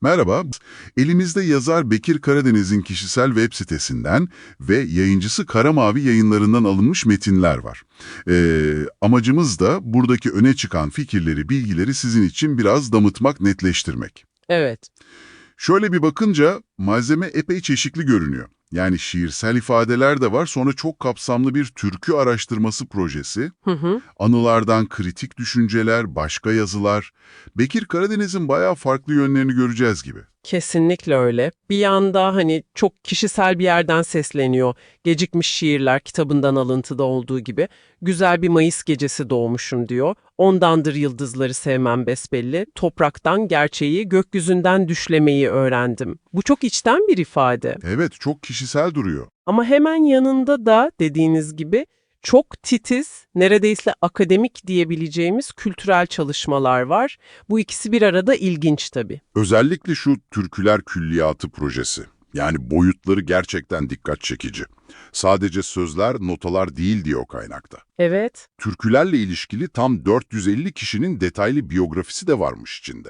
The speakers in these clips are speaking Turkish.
Merhaba. Elimizde yazar Bekir Karadeniz'in kişisel web sitesinden ve yayıncısı Karamavi Yayınlarından alınmış metinler var. Amacımız da buradaki öne çıkan fikirleri, bilgileri sizin için biraz damıtmak, netleştirmek. Evet. Şöyle bir bakınca malzeme epey çeşitli görünüyor. Yani şiirsel ifadeler de var, sonra çok kapsamlı bir türkü araştırması projesi, anılardan kritik düşünceler, başka yazılar. Bekir Karadeniz'in bayağı farklı yönlerini göreceğiz gibi. Kesinlikle öyle. Bir yanda çok kişisel bir yerden sesleniyor. Gecikmiş şiirler kitabından alıntıda olduğu gibi. Güzel bir Mayıs gecesi doğmuşum diyor. Ondandır yıldızları sevmem besbelli. Topraktan gerçeği, gökyüzünden düşlemeyi öğrendim. Bu çok içten bir ifade. Evet, çok kişisel duruyor. Ama hemen yanında da dediğiniz gibi çok titiz, neredeyse akademik diyebileceğimiz kültürel çalışmalar var. Bu ikisi bir arada ilginç tabii. Özellikle şu Türküler Külliyatı projesi. Yani boyutları gerçekten dikkat çekici. Sadece sözler, notalar değil diyor kaynakta. Evet. Türkülerle ilişkili tam 450 kişinin detaylı biyografisi de varmış içinde.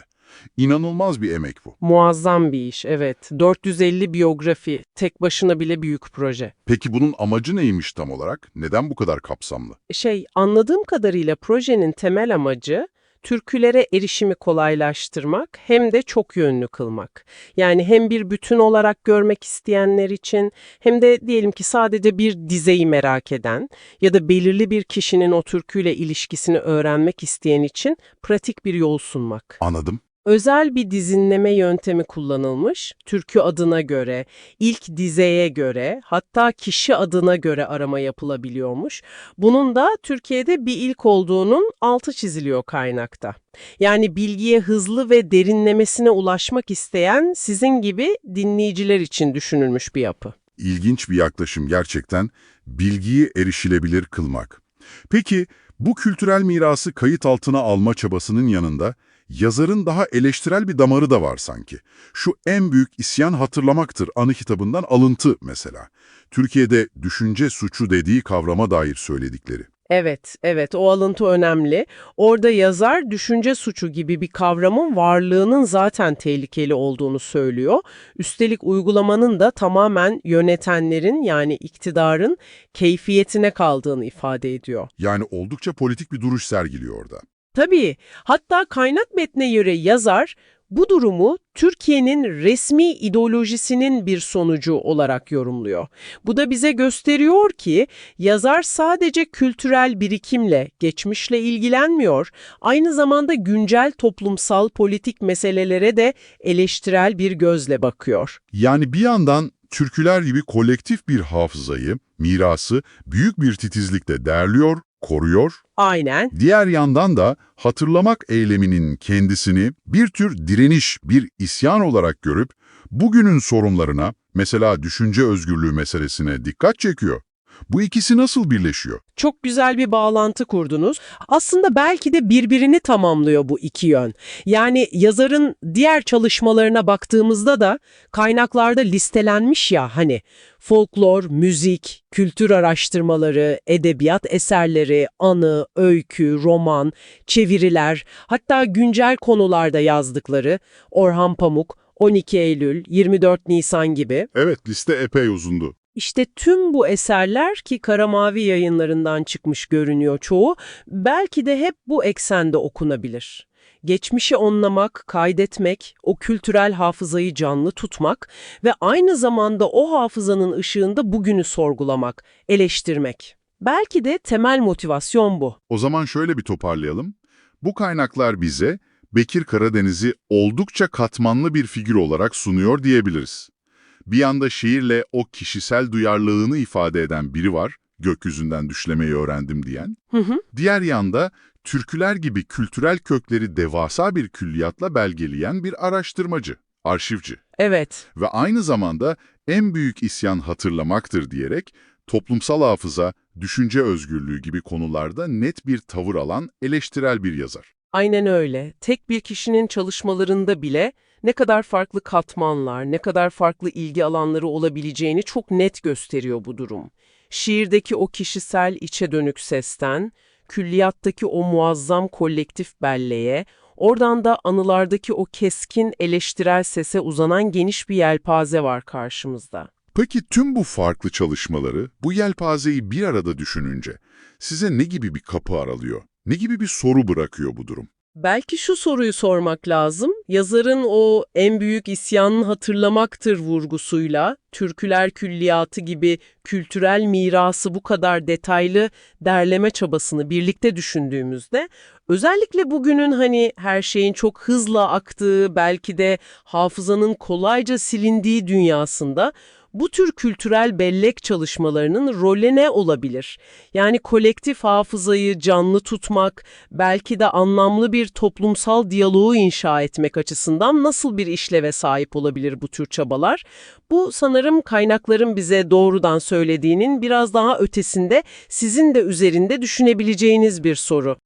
İnanılmaz bir emek bu. Muazzam bir iş, evet. 450 biyografi, tek başına bile büyük proje. Peki bunun amacı neymiş tam olarak? Neden bu kadar kapsamlı? Anladığım kadarıyla projenin temel amacı, türkülere erişimi kolaylaştırmak hem de çok yönlü kılmak. Yani hem bir bütün olarak görmek isteyenler için hem de diyelim ki sadece bir dizeyi merak eden ya da belirli bir kişinin o türküyle ilişkisini öğrenmek isteyen için pratik bir yol sunmak. Anladım. Özel bir dizinleme yöntemi kullanılmış, türkü adına göre, ilk dizeye göre, hatta kişi adına göre arama yapılabiliyormuş. Bunun da Türkiye'de bir ilk olduğunun altı çiziliyor kaynakta. Yani bilgiye hızlı ve derinlemesine ulaşmak isteyen sizin gibi dinleyiciler için düşünülmüş bir yapı. İlginç bir yaklaşım gerçekten. Bilgiyi erişilebilir kılmak. Peki bu kültürel mirası kayıt altına alma çabasının yanında yazarın daha eleştirel bir damarı da var sanki. Şu en büyük isyan hatırlamaktır anı kitabından alıntı mesela. Türkiye'de düşünce suçu dediği kavrama dair söyledikleri. Evet, o alıntı önemli. Orada yazar düşünce suçu gibi bir kavramın varlığının zaten tehlikeli olduğunu söylüyor. Üstelik uygulamanın da tamamen yönetenlerin yani iktidarın keyfiyetine kaldığını ifade ediyor. Yani oldukça politik bir duruş sergiliyor orada. Tabii, hatta kaynak metne göre yazar bu durumu Türkiye'nin resmi ideolojisinin bir sonucu olarak yorumluyor. Bu da bize gösteriyor ki yazar sadece kültürel birikimle, geçmişle ilgilenmiyor, aynı zamanda güncel toplumsal politik meselelere de eleştirel bir gözle bakıyor. Yani bir yandan türküler gibi kolektif bir hafızayı, mirası büyük bir titizlikle değerliyor, koruyor. Aynen. Diğer yandan da hatırlamak eyleminin kendisini bir tür direniş, bir isyan olarak görüp bugünün sorunlarına, mesela düşünce özgürlüğü meselesine dikkat çekiyor. Bu ikisi nasıl birleşiyor? Çok güzel bir bağlantı kurdunuz. Aslında belki de birbirini tamamlıyor bu iki yön. Yani yazarın diğer çalışmalarına baktığımızda da kaynaklarda listelenmiş ya folklor, müzik, kültür araştırmaları, edebiyat eserleri, anı, öykü, roman, çeviriler, hatta güncel konularda yazdıkları Orhan Pamuk, 12 Eylül, 24 Nisan gibi. Evet, liste epey uzundu. İşte tüm bu eserler ki Karamavi Yayınlarından çıkmış görünüyor çoğu, belki de hep bu eksende okunabilir. Geçmişi anlamak, kaydetmek, o kültürel hafızayı canlı tutmak ve aynı zamanda o hafızanın ışığında bugünü sorgulamak, eleştirmek. Belki de temel motivasyon bu. O zaman şöyle bir toparlayalım. Bu kaynaklar bize Bekir Karadeniz'i oldukça katmanlı bir figür olarak sunuyor diyebiliriz. Bir yanda şiirle o kişisel duyarlılığını ifade eden biri var, gökyüzünden düşlemeyi öğrendim diyen. Diğer yanda türküler gibi kültürel kökleri devasa bir külliyatla belgeleyen bir araştırmacı, arşivci. Evet. Ve aynı zamanda en büyük isyan hatırlamaktır diyerek toplumsal hafıza, düşünce özgürlüğü gibi konularda net bir tavır alan eleştirel bir yazar. Aynen öyle. Tek bir kişinin çalışmalarında bile ne kadar farklı katmanlar, ne kadar farklı ilgi alanları olabileceğini çok net gösteriyor bu durum. Şiirdeki o kişisel içe dönük sesten, külliyattaki o muazzam kolektif belleğe, Oradan da anılardaki o keskin eleştirel sese uzanan geniş bir yelpaze var karşımızda. Peki tüm bu farklı çalışmaları, bu yelpazeyi bir arada düşününce size ne gibi bir kapı aralıyor? Ne gibi bir soru bırakıyor bu durum? Belki şu soruyu sormak lazım. Yazarın o en büyük isyanını hatırlamaktır vurgusuyla, Türküler Külliyatı gibi kültürel mirası bu kadar detaylı derleme çabasını birlikte düşündüğümüzde, özellikle bugünün her şeyin çok hızla aktığı, belki de hafızanın kolayca silindiği dünyasında, bu tür kültürel bellek çalışmalarının rolü ne olabilir? Yani kolektif hafızayı canlı tutmak, belki de anlamlı bir toplumsal diyaloğu inşa etmek açısından nasıl bir işleve sahip olabilir bu tür çabalar? Bu sanırım kaynakların bize doğrudan söylediğinin biraz daha ötesinde, sizin de üzerinde düşünebileceğiniz bir soru.